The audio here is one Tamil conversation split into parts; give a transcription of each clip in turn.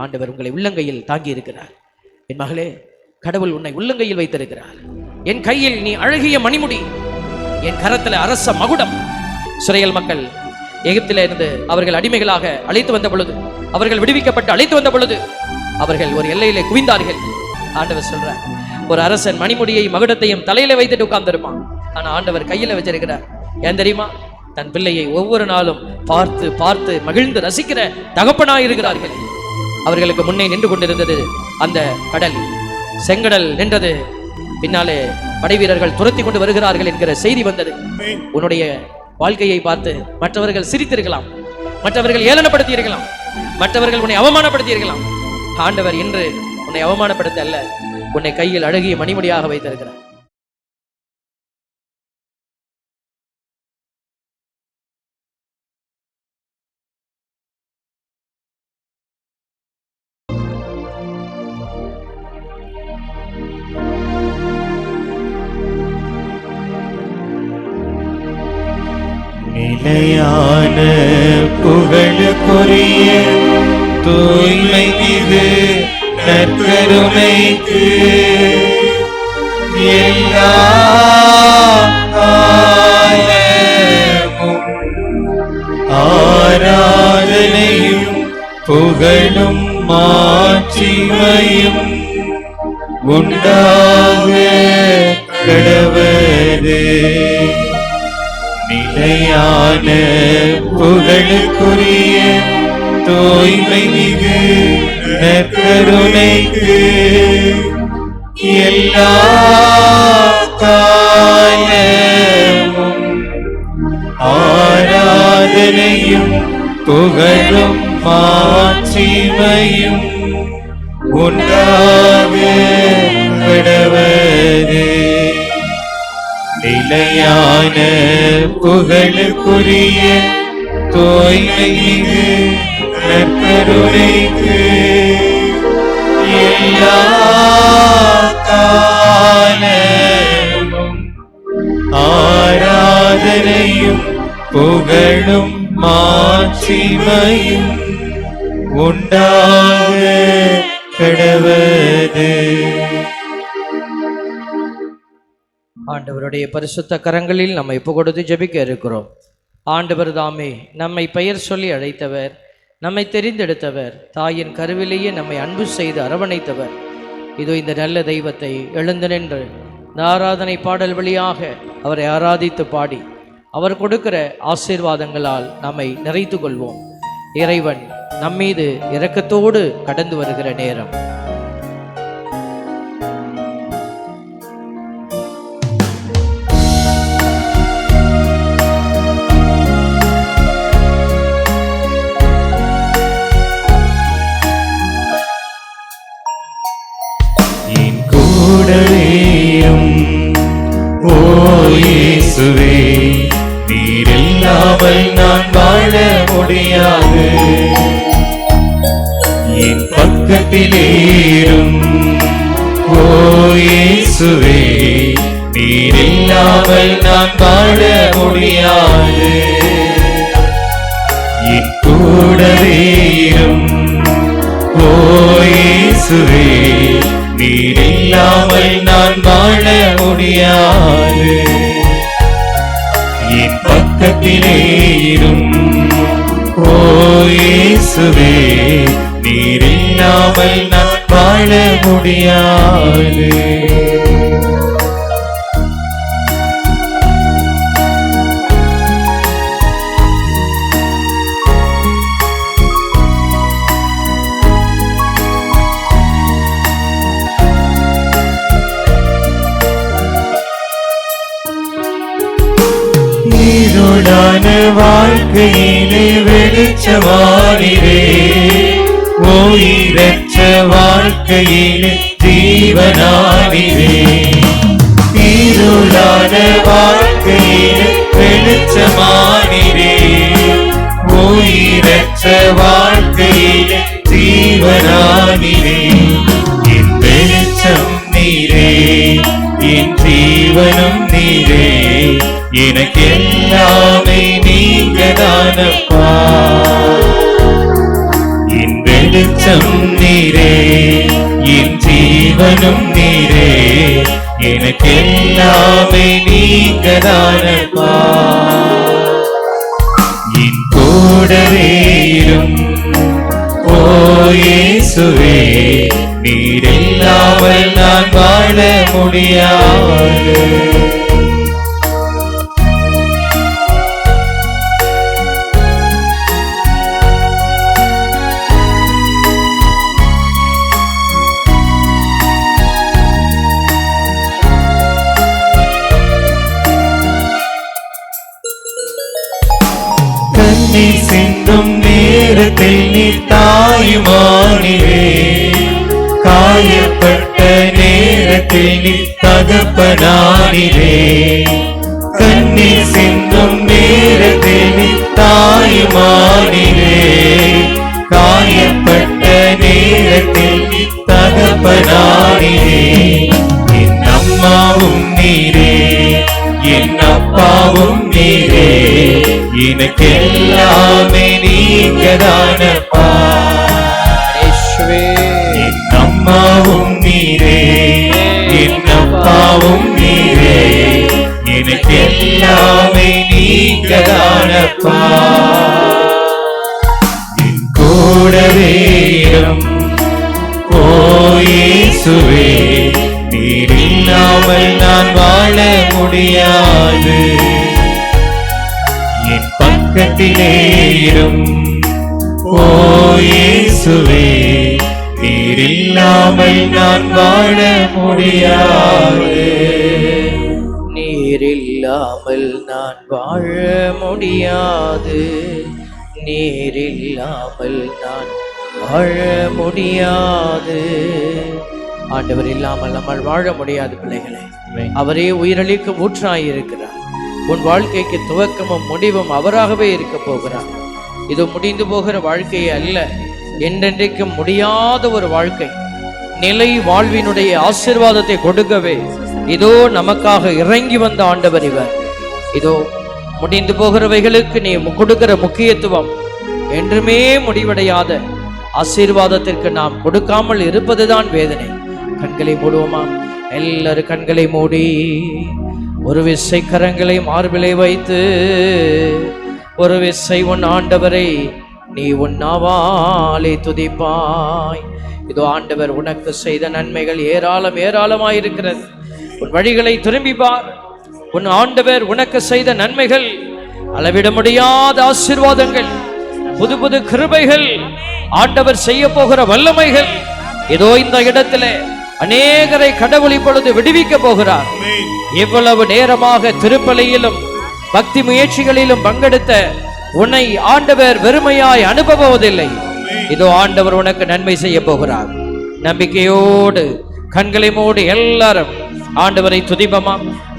ஆண்டவர் உங்களை உள்ளங்கையில் தாங்கி இருக்கிறார். என் மகளே, கடவுள் உன்னை உள்ளங்கையில் வைத்திருக்கிறார். என் கையில் நீ அழகிய மணிமுடி, என் கரத்தில் அரச மகுடம். இஸ்ரவேல் மக்கள் எகிப்தில இருந்து அவர்கள் அடிமைகளாக அழைத்து வந்த பொழுது, அவர்கள் விடுவிக்கப்பட்டு அழைத்து வந்த பொழுது, அவர்கள் ஒரு எல்லையிலே குவிந்தார்கள். ஆண்டவர் சொல்றார், ஒரு அரசன் மணிமுடியை மகுடத்தையும் தலையில வைத்துட்டு உட்கார்ந்திருப்பான். ஆனா ஆண்டவர் கையில வச்சிருக்கிறார். ஏன் தெரியுமா? தன் பிள்ளையை ஒவ்வொரு நாளும் பார்த்து பார்த்து மகிழ்ந்து ரசிக்கிற தகப்பனாய் இருக்கிறார்கள். அவர்களுக்கு முன்னே நின்று கொண்டிருந்தது அந்த கடல், செங்கடல் நின்றது. பின்னாலே படை வீரர்கள் துரத்தி கொண்டு வருகிறார்கள் என்கிற செய்தி வந்தது. உன்னுடைய வாழ்க்கையை பார்த்து மற்றவர்கள் சிரித்திருக்கலாம், மற்றவர்கள் ஏளனப்படுத்தி இருக்கலாம், மற்றவர்கள் உன்னை அவமானப்படுத்தி இருக்கலாம். ஆண்டவர் இன்று உன்னை அவமானப்படுத்த அல்ல, உன்னை கையில் அழகிய மணிமுடியாக வைத்திருக்கிறார். நிலையான புகழுக்குரிய தூய்மை மிகு நற்கருணைக்கு எல்லா காலமும் ஆராதனையும் புகழும் மாட்சிமையும் உண்டாக கடவது. நிலையான புகழுக்குரிய தூய்மை மிகு நற்கருணைக்கு எல்லா காலமும் ஆராதனையும் புகழும் மாட்சிமையும் உண்டாக கடவது. நிலையான புகழுக்குரிய தூய்மை மிகு நற்கருணைக்கு எல்லா காலமும் ஆராதனையும் புகழும் மாட்சிமையும் உண்டாக கடவது. ஆண்டவருடைய பரிசுத்த கரங்களில் நம்மை ஒப்பு கொடுத்து ஜெபிக்க இருக்கிறோம். ஆண்டவர் தாமே நம்மை பெயர் சொல்லி அழைத்தவர், நம்மை தெரிந்தெடுத்தவர், தாயின் கருவிலேயே நம்மை அன்பு செய்து அரவணைத்தவர். இதோ இந்த நல்ல தெய்வத்தை எழுந்து நின்று இந்த ஆராதனை பாடல் வழியாக அவரை ஆராதித்து பாடி அவர் கொடுக்கிற ஆசீர்வாதங்களால் நம்மை நிறைத்து கொள்வோம். இறைவன் நம்மீது இரக்கத்தோடு கடந்து வருகிற நேரம். ஓ இயேசுவே, நீர் இல்லாமல் நான் வாழ முடியாது. என் பக்கத்திலேரும் ஓ இயேசுவே, நீர் இல்லாமல் நான் வாழ முடியாது. என் கூடவேரும் ஓ இயேசுவே, நீர் இல்லாமல் நான் வாழ முடியாது. என் பக்கத்திலேரும் ஓ இயேசுவே, நீர் இல்லாமல் நான் வாழ முடியாது. இருளான வாழ்க்கையிலே வெளிச்சமானிரே, ஓயிரற்ற வாழ்க்கையிலே ஜீவனானிரே. இருளான வாழ்க்கையிலே வெளிச்சமானிரே, ஓயிரற்ற வாழ்க்கையிலே ஜீவனானிரே. என் வெளிச்சம் நீரே, என் ஜீவனும் நீரே, எனக்கு எல்லாமே நீங்க தானப்பா. என் வெளிச்சம் எனக்கெல்லாமே நீங்கதானப்பா. என் கூடவே இரும் ஓ இயேசுவே, நீர் இல்லாமல் நான் வாழ முடியாது. கண்ணீர் சிந்தும் நேரத்தில் நீ தாயுமானிவே, காயப்பட்ட நேரத்தில் நீ தகப்பனானிவே. கண்ணீர் சிந்தும் நேரத்தில் நீ தாயுமானிவே, காயப்பட்ட நேரத்தில் நீ தகப்பனானிவே. என் அம்மாவும் நீரே, என் அப்பாவும் நீரே, எனக்கெல்லாமே நீங்கதானப்பா. என் அம்மாவும் நீரே, என் அப்பாவும் நீரே, எனக்கெல்லாமே நீங்கதானப்பா. என் கூடவே இரும் ஓ இயேசுவே, நீர் இல்லாமல் நான் வாழ முடியாது. என் பக்கத்திலே இரும் ஓ இயேசுவே, நீர் இல்லாமல் நான் வாழ முடியாது. நீர் இல்லாமல் நான் வாழ முடியாது. நீர் இல்லாமல் நான் வாழ முடியாது. ஆண்டவர் இல்லாமல் நம்மால் வாழ முடியாது பிள்ளைகளே. அவரே உயிரளிக்கும் ஊற்றாயிருக்கிறார். உன் வாழ்க்கைக்கு துவக்கமும் முடிவும் அவராகவே இருக்க போகிறார். இது முடிந்து போகிற வாழ்க்கை அல்ல, என்றென்றைக்கும் முடியாத ஒரு வாழ்க்கை. நிலை வாழ்வினுடைய ஆசீர்வாதத்தை கொடுக்கவே இதோ நமக்காக இறங்கி வந்த ஆண்டவர் இவர். இதோ முடிந்து போகிறவைகளுக்கு நீ கொடுக்கிற முக்கியத்துவம் என்றுமே முடிவடையாத ஆசீர்வாதத்திற்கு நாம் கொடுக்காமல் இருப்பதுதான் வேதனை. கண்களை மூடுவோமா? எல்லாரும் கண்களை மூடி ஒரு விசை கரங்களை மார்பிலை வைத்து ஒரு விசை உன் ஆண்டவரை நீ உன் நாவாலே துதிப்பாய். இதோ ஆண்டவர் உனக்கு செய்த நன்மைகள் ஏராளம் ஏராளமாயிருக்கிறது. உன் வழிகளை திரும்பி பார். உன் ஆண்டவர் உனக்கு செய்த நன்மைகள், அளவிட முடியாத ஆசீர்வாதங்கள், புது புது கிருபைகள், ஆண்டவர் செய்ய போகிற வல்லமைகள். இதோ இந்த இடத்திலே அநேகரை கடவுள் இப்பொழுது விடுவிக்க போகிறார். இவ்வளவு நேரமாக திருப்பலியிலும் பக்தி முயற்சிகளிலும் பங்கெடுத்த உன்னை ஆண்டவர் வெறுமையாய் அனுப்ப இதோ ஆண்டவர் உனக்கு நன்மை செய்ய போகிறார். நம்பிக்கையோடு கண்களை மூடி எல்லாரும் ஆண்டவரை துதிப்போமா?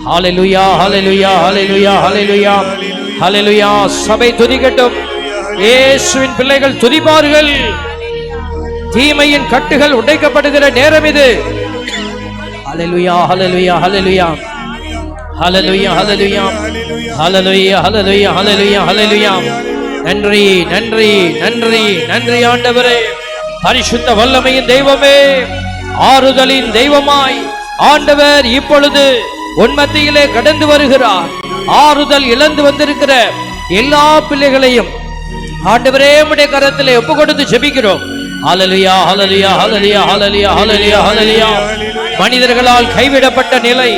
ஹல்லேலூயா, ஹல்லேலூயா, ஹல்லேலூயா, ஹல்லேலூயா, ஹல்லேலூயா. சபை துதிக்கட்டும். இயேசுவின் பிள்ளைகள் துதிப்பார்கள். தீமையின் கட்டுகள் உடைக்கப்படுகிற நேரம் இது. ஹல்லேலூயா, ஹல்லேலூயா, ஹல்லேலூயா, ஹல்லேலூயா, ஹல்லேலூயா, ஹல்லேலூயா, ஹல்லேலூயா, ஹல்லேலூயா, ஹல்லேலூயா. நன்றி, நன்றி, நன்றி, நன்றி ஆண்டவரே. பரிசுத்த வல்லமையின் தெய்வமே, ஆறுதலின் தெய்வமாய் ஆண்டவர் இப்பொழுது உன் மத்தியிலே கடந்து வருகிறார். ஆறுதல் இழந்து வந்திருக்கிற எல்லா பிள்ளைகளையும் ஆண்டவரே உம்முடைய கரத்திலே ஒப்பு கொடுத்து ஜெபிக்கிறோம். ஹல்லேலூயா, ஹல்லேலூயா, ஹல்லேலூயா, ஹல்லேலூயா, ஹல்லேலூயா, ஹல்லேலூயா. மனிதர்களால் கைவிடப்பட்ட நிலை,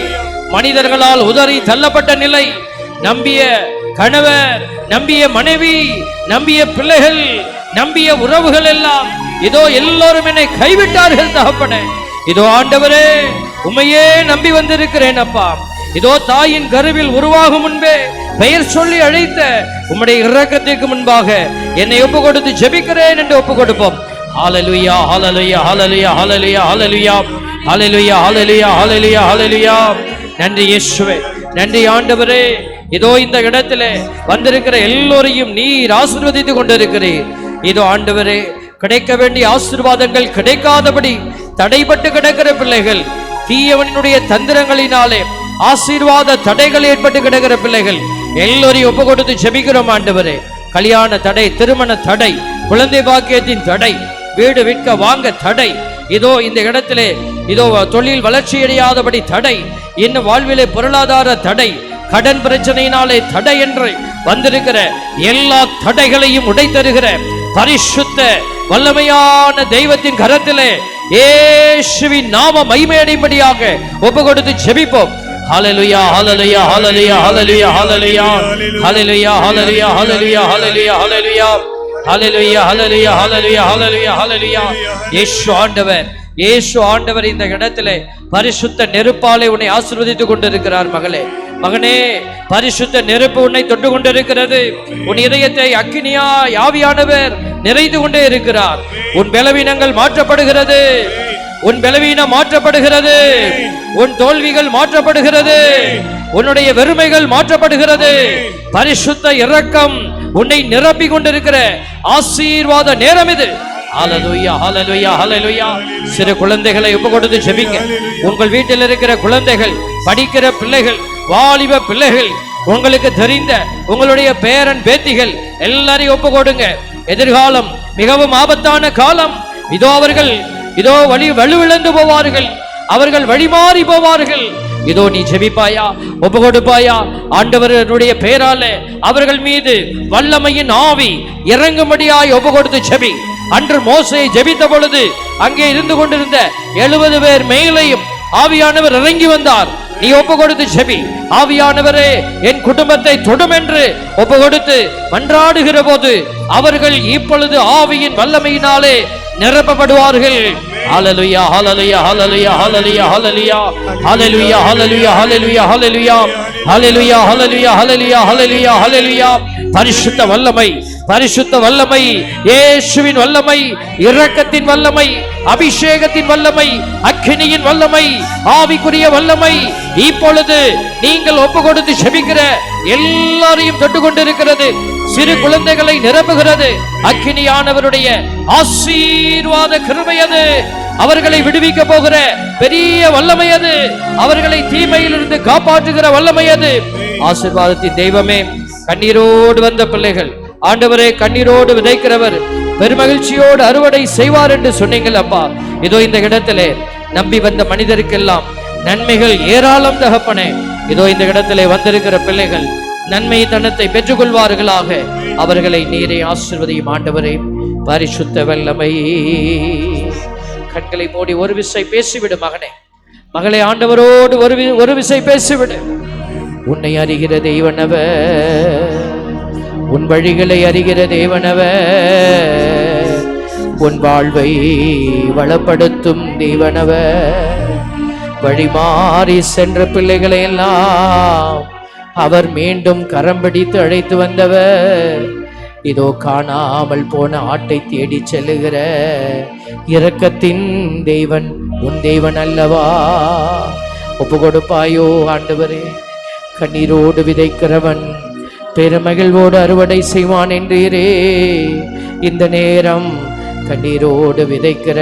மனிதர்களால் உதறி தள்ளப்பட்ட நிலை, நம்பிய கணவர், நம்பிய மனைவி, நம்பிய பிள்ளைகள், நம்பிய உறவுகள் எல்லாம் இதோ எல்லோரும் என்னை கைவிட்டார்கள் தகப்பனே. இதோ ஆண்டவரே உம்மையே நம்பி வந்திருக்கிறேன் அப்பா. இதோ தாயின் கருவில் உருவாகும் முன்பே பெயர் சொல்லி அழைத்த உம்முடைய இரக்கத்திற்கு முன்பாக என்னை ஒப்பு கொடுத்து ஜெபிக்கிறேன் என்று ஒப்பு கொடுப்போம். ஹல்லேலூயா, ஹல்லேலூயா, ஹல்லேலூயா, ஹல்லேலூயா, ஹல்லேலூயா, ஹல்லேலூயா, ஹல்லேலூயா, ஹல்லேலூயா, ஹல்லேலூயா. நன்றி இயேசுவே, நன்றி ஆண்டவரே. இதோ இந்த இடத்திலே வந்திருக்கிற எல்லோரையும் நீர் ஆசீர்வதித்துக் கொண்டிருக்கிறீர். இதோ ஆண்டவரே, கிடைக்க வேண்டிய ஆசீர்வாதங்கள் கிடைக்காதபடி தடைபட்டு கிடக்கிற பிள்ளைகள், தீயவனுடைய தந்திரங்களினாலே ஆசீர்வாத தடைகள் ஏற்பட்டு கிடக்கிற பிள்ளைகள் எல்லோரையும் ஒப்பு கொடுத்து ஜெபிக்கிறோம் ஆண்டவரே. கல்யாண தடை, திருமண தடை, குழந்தை பாக்கியத்தின் தடை, வீடு விற்க வாங்க தடை, இதோ இந்த இடத்திலே இதோ தொழில் வளர்ச்சியடையாதபடி தடை, இன்னும் வாழ்விலே பொருளாதார தடை, கடன் பிரச்சனையினாலே தடை என்று வந்திருக்கிற எல்லா தடைகளையும் உடைத்தருகிற பரிசுத்த வல்லமையான தெய்வத்தின் கரத்திலே இயேசுவின் நாம மகிமையடையும்படியாக ஒப்பு கொடுத்து ஜெபிப்போம். ஹல்லேலூயா ஹல்லேலூயா ஹல்லேலூயா ஹல்லேலூயா ஹல்லேலூயா ஹல்லேலூயா ஹல்லேலூயா ஹல்லேலூயா ஹல்லேலூயா ஹல்லேலூயா ஹல்லேலூயா ஹல்லேலூயா ஹல்லேலூயா ஹல்லேலூயா ஹல்லேலூயா. இயேசு ஆண்டவர், இயேசு ஆண்டவர் இந்த இடத்திலே பரிசுத்த நெருப்பாலே உன்னை ஆசீர்வதித்துக் கொண்டிருக்கிறார். மகளே, மகனே, பரிசுத்த நெருப்பு உன்னை தொட்டு கொண்டிருக்கிறது. உன் இதயத்தை அக்கினியா ஆவியானவர் நிறைந்து கொண்டே இருக்கிறார். உன் பலவீனங்கள் மாற்றப்படுகிறது, உன் பலவீனம் மாற்றப்படுகிறது, உன் தோல்விகள் மாற்றப்படுகிறது, உன்னுடைய வெறுமைகள் மாற்றப்படுகிறது. பரிசுத்த இரக்கம் உன்னை நிரப்பி கொண்டிருக்கிற ஆசீர்வாத நேரம் இது. ஹல்லேலூயா ஹல்லேலூயா ஹல்லேலூயா. சிறு குழந்தைகளை ஒப்பு கொடுத்து ஜெபிங்க. உங்கள் வீட்டில் இருக்கிற குழந்தைகள், படிக்கிற பிள்ளைகள், வாலிப பிள்ளைகள், உங்களுக்கு தெரிந்த உங்களுடைய பேரன் பேத்திகள் எல்லாரையும் ஒப்பு கொடுங்க. எதிர்காலம் மிகவும் ஆபத்தான காலம். இதோ அவர்கள் இதோ வலுவிழந்து போவார்கள், அவர்கள் வழிமாறி போவார்கள். இதோ நீ ஜெபிப்பாயா, ஒப்பு கொடுப்பாயா? ஆண்டவருடைய பெயராலே அவர்கள் மீது வல்லமையின் ஆவி இறங்கும்படியாய் ஒப்பு கொடுத்து ஜெபி. அன்று மோசே ஜெபித்த பொழுது அங்கே இருந்து கொண்டிருந்த 70 பேர் மேலையும் ஆவியானவர் இறங்கி வந்தார். நீ ஒப்பு கொடுத்து ஜெபி. ஆவியானவரே, என் குடும்பத்தை தொடும் என்று ஒப்பு கொடுத்து மன்றாடுகிற போது அவர்கள் இப்பொழுது ஆவியின் வல்லமையினாலே நிரப்பப்படுவார்கள். ஹல்லேலூயா ஹல்லேலூயா ஹல்லேலூயா ஹல்லேலூயா ஹல்லேலூயா ஹல்லேலூயா ஹல்லேலூயா ஹல்லேலூயா ஹல்லேலூயா ஹல்லேலூயா ஹல்லேலூயா ஹல்லேலூயா ஹல்லேலூயா ஹல்லேலூயா. பரிசுத்த வல்லமை, பரிசுத்த வல்லமை, இயேசுவின் வல்லமை, இரக்கத்தின் வல்லமை, அபிஷேகத்தின் வல்லமை, அக்கினியின் வல்லமை, ஆவிக்குரிய வல்லமை இப்பொழுது நீங்கள் ஒப்பு கொடுத்து ஜெபிக்கிற எல்லாரையும் தொட்டு கொண்டிருக்கிறது. சிறு குழந்தைகளை நிரப்புகிறது. அக்கினியானவருடைய ஆசீர்வாத கிருபை அது. அவர்களை விடுவிக்க போகிற பெரிய வல்லமை அது. அவர்களை தீமையிலிருந்து காப்பாற்றுகிற வல்லமை அது. ஆசீர்வாதத்தின் தெய்வமே, கண்ணீரோடு வந்த பிள்ளைகள், ஆண்டவரே, கண்ணீரோடு விதைக்கிறவர் பெருமகிழ்ச்சியோடு அறுவடை செய்வார் என்று சொன்னீங்கள் அப்பா. இதோ இந்த இடத்திலே நம்பி வந்த மனிதருக்கெல்லாம் நன்மைகள் ஏராளம் தகப்பனே. இதோ இந்த இடத்திலே வந்திருக்கிற பிள்ளைகள் நன்மை தனத்தை பெற்றுக் கொள்வார்களாக. அவர்களை நீரே ஆசீர்வதியும் ஆண்டவரே. பரிசுத்த வல்லமை. கண்களை மூடி ஒரு விசை பேசிவிடு மகனே, மகளே. ஆண்டவரோடு ஒரு விசை பேசிவிடு. உன்னை அறிகிற தேவனவர், உன் வழிகளை அறிகிற தேவனவர், உன் வாழ்வை வளப்படுத்தும் தேவனவர். வழி மாறி சென்ற பிள்ளைகளை எல்லாம் அவர் மீண்டும் கரம் பிடித்து அழைத்து வந்தவர். இதோ காணாமல் போன ஆட்டை தேடி செல்லுகிற இரக்கத்தின் தேவன் உன் தேவன் அல்லவா? ஒப்பு கொடுப்பாயோ ஆண்டவரே? கண்ணீரோடு விதைக்கிறவன் பெருமகிழ்வோடு அறுவடை செய்வான் என்றீரே. இந்த நேரம் கண்ணீரோடு விதைக்கிற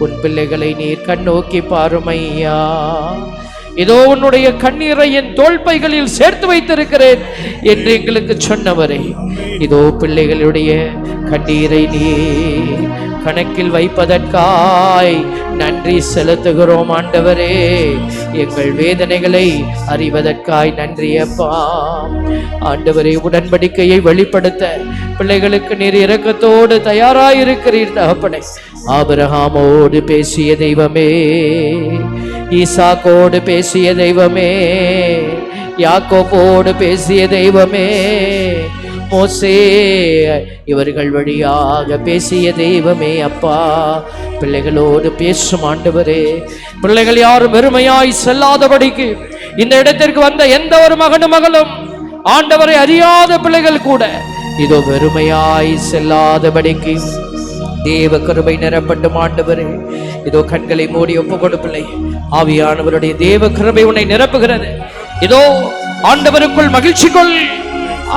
உன் பிள்ளைகளை நீர் கண்ணோக்கி பாருமையா. இதோ உன்னுடைய கண்ணீரை என் தோள்பைகளில் சேர்த்து வைத்திருக்கிறேன் என்று எங்களுக்கு சொன்னவரே, இதோ பிள்ளைகளுடைய கண்ணீரை நீ கணக்கில் வைப்பதற்காய் நன்றி செலுத்துகிறோம் ஆண்டவரே. எங்கள் வேதனைகளை அறிவதற்காய் நன்றி அப்பா. ஆண்டவரே, உடன்படிக்கையை வெளிப்படுத்த பிள்ளைகளுக்கு நீர் இரக்கத்தோடு தயாராயிருக்கிறீர் தகப்பனே. ஆபிரகாமோடு பேசிய தெய்வமே, ஈசாக்கோடு பேசிய தெய்வமே, யாக்கோபோடு பேசிய தெய்வமே, மோசே இவர்கள் வழியாக பேசிய தெய்வமே அப்பா, பிள்ளைகளோடு பேசும் ஆண்டவரே. பிள்ளைகள் யாரும் வெறுமையாய் செல்லாதபடிக்கு இந்த இடத்திற்கு வந்த எந்த ஒரு மகனும் மகளும் ஆண்டவரை அறியாத பிள்ளைகள் கூட இதோ வெறுமையாய் செல்லாதபடிக்கு தேவ கிருபை நிரப்பட்டும் ஆண்டவரே. இதோ கண்களை மூடி ஒப்பு கொடுப்பில்லை. ஆவியானவருடைய தேவ கிருபை உன்னை நிரப்புகிறது. இதோ ஆண்டவருக்குள் மகிழ்ச்சி கொள்.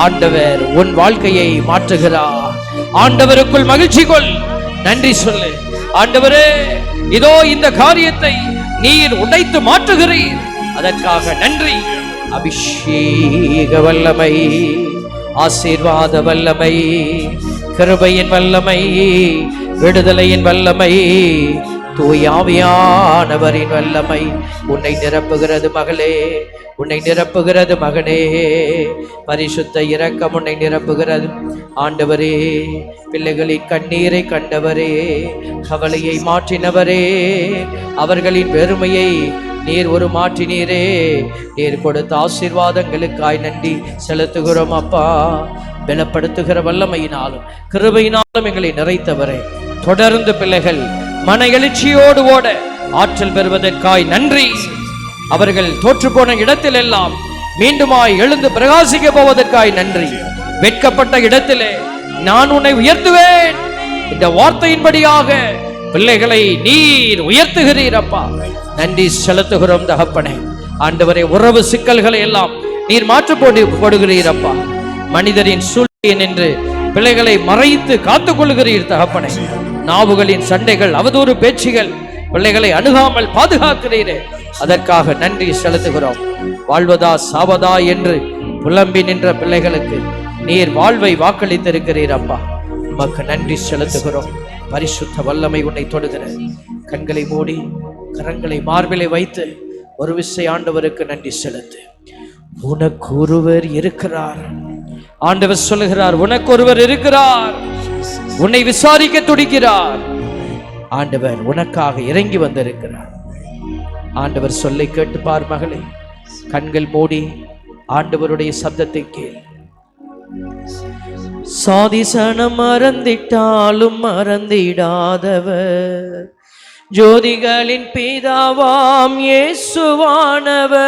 ஆண்டவர் உன் வாழ்க்கையை மாற்றுகிறார். ஆண்டவருக்குள் மகிழ்ச்சி கொள். நன்றி சொல்லு. ஆண்டவரே, இதோ இந்த காரியத்தை நீர் உடைத்து மாற்றுகிறீர், அதற்காக நன்றி. அபிஷேக வல்லமை, ஆசீர்வாத வல்லமை, கிருபையின் வல்லமை, விடுதலையின் வல்லமை, தூய ஆவியானவரின் வல்லமை உன்னை நிரப்புகிறது மகளே, உன்னை நிரப்புகிறது மகனே. பரிசுத்த இரக்கம் உன்னை நிரப்புகிறது. ஆண்டவரே, பிள்ளைகளின் கண்ணீரை கண்டவரே, கவலையை மாற்றினவரே, அவர்களின் வெறுமையை நீர் ஒரு மாற்றினீரே. நீர் கொடுத்த ஆசீர்வாதங்களுக்காய் நன்றி செலுத்துகிறோம் அப்பா. பலப்படுத்துகிற வல்லமையினாலும் கிருபையினாலும் எங்களை நிறைத்தவரே, தொடர்ந்து பிள்ளைகள் மன எழுச்சியோடு ஓட ஆற்றல் பெறுவதற்காய் நன்றி. அவர்கள் தோற்றுப்போன இடத்தில் எல்லாம் மீண்டுமாய் எழுந்து பிரகாசிக்க போவதற்காய் நன்றி. வெட்கப்பட்ட இடத்திலே நான் உன்னை உயர்த்துவேன், இந்த வார்த்தையின்படியாக பிள்ளைகளை நீர் உயர்த்துகிறீர் அப்பா. நன்றி செலுத்துகிறோம் தகப்பனே. ஆண்டவரே, உறவு சிக்கல்களை எல்லாம் நீர் மாற்று போடுகிறீர் அப்பா. மனிதரின் சூழ்நிலை நின்று பிள்ளைகளை மறைத்து காத்துக் கொள்கிறீர் தகப்பனே. நாவுகளின் சண்டைகள், அவதூறு பேச்சுகள் பிள்ளைகளை அணுகாமல் பாதுகாக்கிறீரே, அதற்காக நன்றி செலுத்துகிறோம். வாழ்வதா சாவதா என்று புலம்பி நின்ற பிள்ளைகளுக்கு நீர் வாழ்வை வாக்களித்திருக்கிறீர் அப்பா. உமக்கு நன்றி செலுத்துகிறோம். பரிசுத்த வல்லமை உன்னை தொடுகிற. கண்களை மூடி கரங்களை மார்பிலை வைத்து ஒரு விசை ஆண்டவருக்கு நன்றி செலுத்து. உனக்கு ஒருவர் இருக்கிறார். ஆண்டவர் சொல்லுகிறார், உனக்கு ஒருவர் இருக்கிறார், உன்னை விசாரிக்க துடிக்கிறார். ஆண்டவர் உனக்காக இறங்கி வந்திருக்கிறார். ஆண்டவர் சொல்லை கேட்டு பார் மகளே. கண்கள் மூடி ஆண்டவருடைய சப்தத்தை கேள். சாதிசனம் மறந்திட்டாலும் மறந்திடாதவர், ஜோதிகளின் பிதாவாம் இயேசுவானவர்.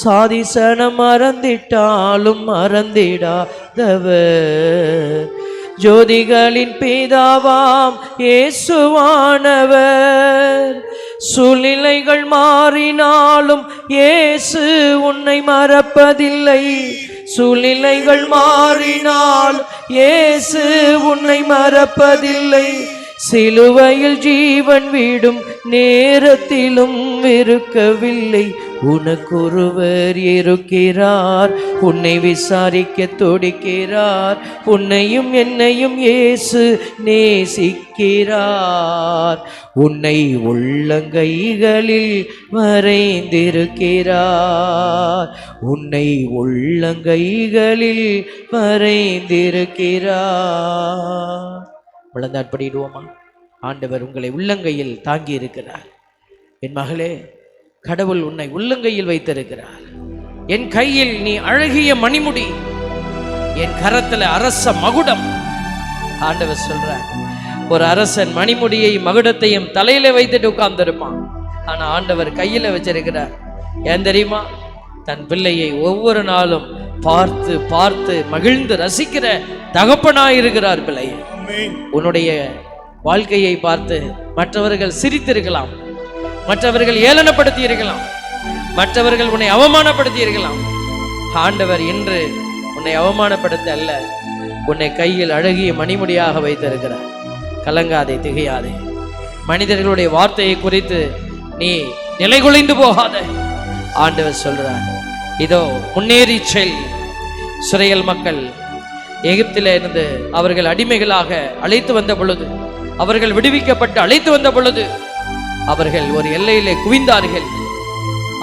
சாதிசனம் மறந்திட்டாலும் மறந்திடாதவர், ஜோதிகளின் பிதாவாம் இயேசுவானவர். சூழ்நிலைகள் மாறினாலும் இயேசு உன்னை மறப்பதில்லை. சூழ்நிலைகள் மாறினால் இயேசு உன்னை மறப்பதில்லை. சிலுவையில் ஜீவன் விடும் நேரத்திலும் இருக்கவில்லை. உனக்கொருவர் இருக்கிறார், உன்னை விசாரிக்க துடிக்கிறார். உன்னையும் என்னையும் இயேசு நேசிக்கிறார். உன்னை உள்ளங்கைகளில் வரைந்திருக்கிறார். உன்னை உள்ளங்கைகளில் வரைந்திருக்கிறார். விளந்தாட்படிடுவோமா? ஆண்டவர் உங்களை உள்ளங்கையில் தாங்கி இருக்கிறார். என் மகளே, கடவுள் உன்னை உள்ளங்கையில் வைத்திருக்கிறார். என் கையில் நீ அழகிய மணிமுடி, என் கரத்துல அரச மகுடம். ஆண்டவர் சொல்றார், ஒரு அரசன் மணிமுடியை மகுடத்தையும் தலையில வைத்துட்டு உட்கார்ந்திருப்பான். ஆனா ஆண்டவர் கையில வச்சிருக்கிறார். ஏன் தெரியுமா? தன் பிள்ளையை ஒவ்வொரு நாளும் பார்த்து பார்த்து மகிழ்ந்து ரசிக்கிற தகப்பனாயிருக்கிறார் பிள்ளையை. உன்னுடைய வாழ்க்கையை பார்த்து மற்றவர்கள் சிரித்திருக்கலாம், மற்றவர்கள் ஏளனப்படுத்தி இருக்கலாம், மற்றவர்கள் உன்னை அவமானப்படுத்தி இருக்கலாம். ஆண்டவர் இன்று உன்னை அவமானப்படுத்த அல்ல, உன்னை கையில் அழகிய மணிமுடியாக வைத்திருக்கிறார். கலங்காதே, திகையாதே. மனிதர்களுடைய வார்த்தையை குறித்து நீ நிலைகுலைந்து போகாத. ஆண்டவர் சொல்றார், இதோ முன்னேறி செல். இஸ்ரவேல் மக்கள் எகிப்தில இருந்து அவர்கள் அடிமைகளாக அழைத்து வந்த பொழுது, அவர்கள் விடுவிக்கப்பட்டு அழைத்து வந்த பொழுது அவர்கள் ஒரு எல்லையிலே குவிந்தார்கள்.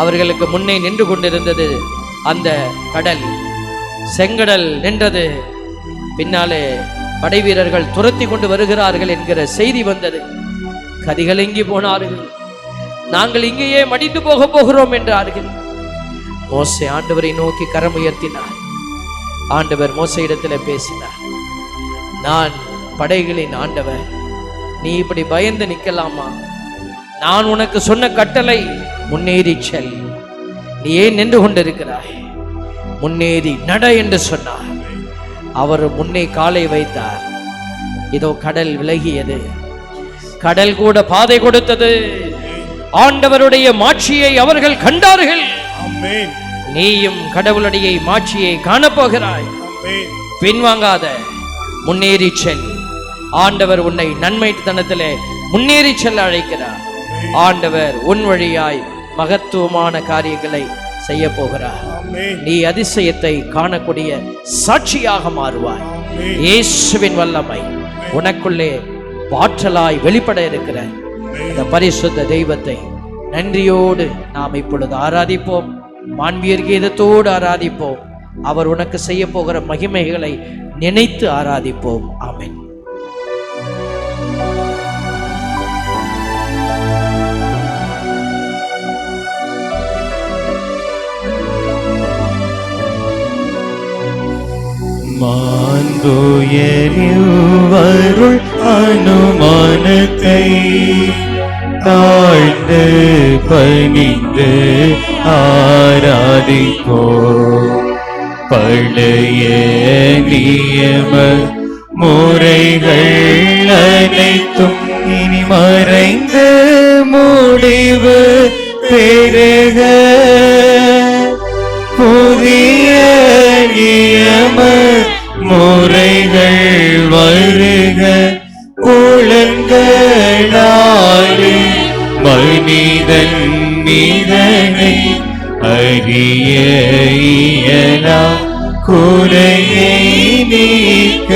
அவர்களுக்கு முன்னே நின்று கொண்டிருந்தது அந்த கடல், செங்கடல் நின்றது. பின்னாலே படை வீரர்கள் துரத்தி கொண்டு வருகிறார்கள் என்கிற செய்தி வந்தது. கதிகலங்கி போனார்கள். நாங்கள் இங்கேயே மடிந்து போக போகிறோம் என்றார்கள். மோசே ஆண்டவரை நோக்கி கரம் உயர்த்தினார். ஆண்டவர் மோசேயிடத்தில் பேசினார், நான் படைகளின் ஆண்டவர், நீ இப்படி பயந்து நிற்கலாமா? நான் உனக்கு சொன்ன கட்டளை முன்னேறி செல். நீ ஏன் நின்று கொண்டிருக்கிறாய்? முன்னேறி நட என்று சொன்னார். அவர் முன்னே காலை வைத்தார். இதோ கடல் விலகியது, கடல் கூட பாதை கொடுத்தது. ஆண்டவருடைய மாட்சியை அவர்கள் கண்டார்கள். நீயும் கடவுளுடைய மாட்சியை காணப்போகிறாய். பின்வாங்காத, முன்னேறி செல். ஆண்டவர் உன்னை நன்மை தனத்திலே முன்னேறி செல்ல அழைக்கிறார். ஆண்டவர் உன் வழியாய் மகத்துவமான காரியங்களை செய்ய போகிறார். நீ அதிசயத்தை காணக்கூடிய சாட்சியாக மாறுவாய். இயேசுவின் வல்லமை உனக்குள்ளே ஆற்றலாய் வெளிப்பட இருக்கிற அந்த பரிசுத்த தெய்வத்தை நன்றியோடு நாம் இப்பொழுது ஆராதிப்போம். மாண்பியர் கீதத்தோடு ஆராதிப்போம். அவர் உனக்கு செய்ய போகிற மகிமைகளை நினைத்து ஆராதிப்போம். ஆமென். மாண்புயரிவருள் அனுமானத்தை தாழ்ந்து பணிந்து ஆராதிப்போம். பழைய நியம முறைகள் அனைத்தும் இனி மறைந்து முடிவு பெறுக. புதிய நியம முறைகள் வருக. புலன்களாலே மனிதன் இதனை அறிய இயலா. குறையை நீக்க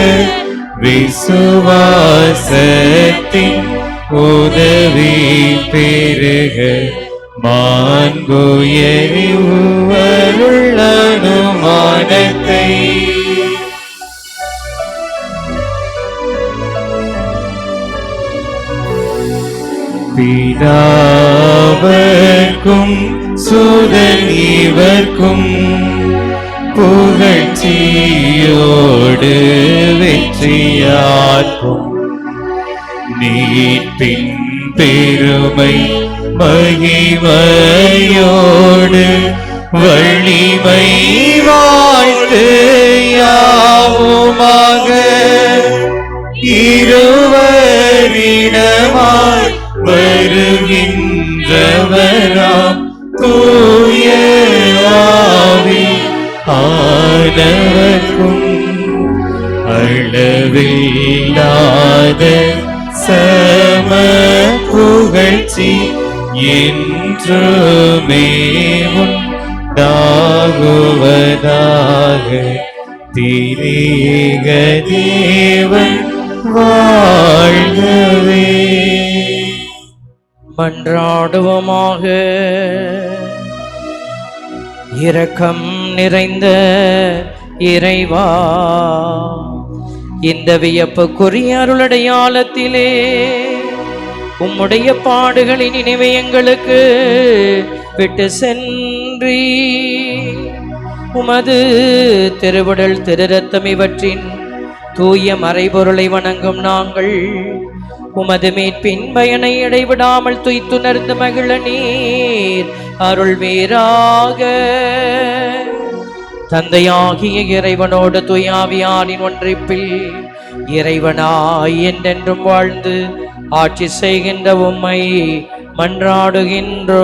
விசுவாசத்தின் உதவி பெறுக. மாண்புயரிவருள் அனுமானத்தை பிதாவர்க்கும் சுதன் இவர்க்கும் புகழ்ச்சியோடு வெற்றியார்க்கும் நீட்டின் பெருமை மகிமையோடு வள்ளிமை வாழ்த்து யாவுமாக. இருவரிடமாய் வருகின்றவராம் தூய ஆவி ஆனவர்க்கும் அளவில்லாத சம புகழ்ச்சி என்றுமே உண்டாகுவதாக. திரேக தேவன் வாழ்கவே. மன்றாடுவோமாக. இரக்கம் நிறைந்த இறைவா, இந்த வியப்புக்குரிய அருளடையாளத்திலே உம்முடைய பாடுகளின் நினைவை எங்களுக்கு விட்டு சென்றி உமது திருவுடல் திருரத்தம் இவற்றின் தூய மறைபொருளை வணங்கும் நாங்கள் உமது மீட்பின் பயனை இடைவிடாமல் துய்த்துணர்ந்து மகிழ நீர் அருள் வீராக. தந்தையாகிய இறைவனோடு தூயாவியாரின் ஒன்றிப்பில் இறைவனாய் என்றென்றும் வாழ்ந்து ஆட்சி செய்கின்ற உம்மை மன்றாடுகின்றோம்.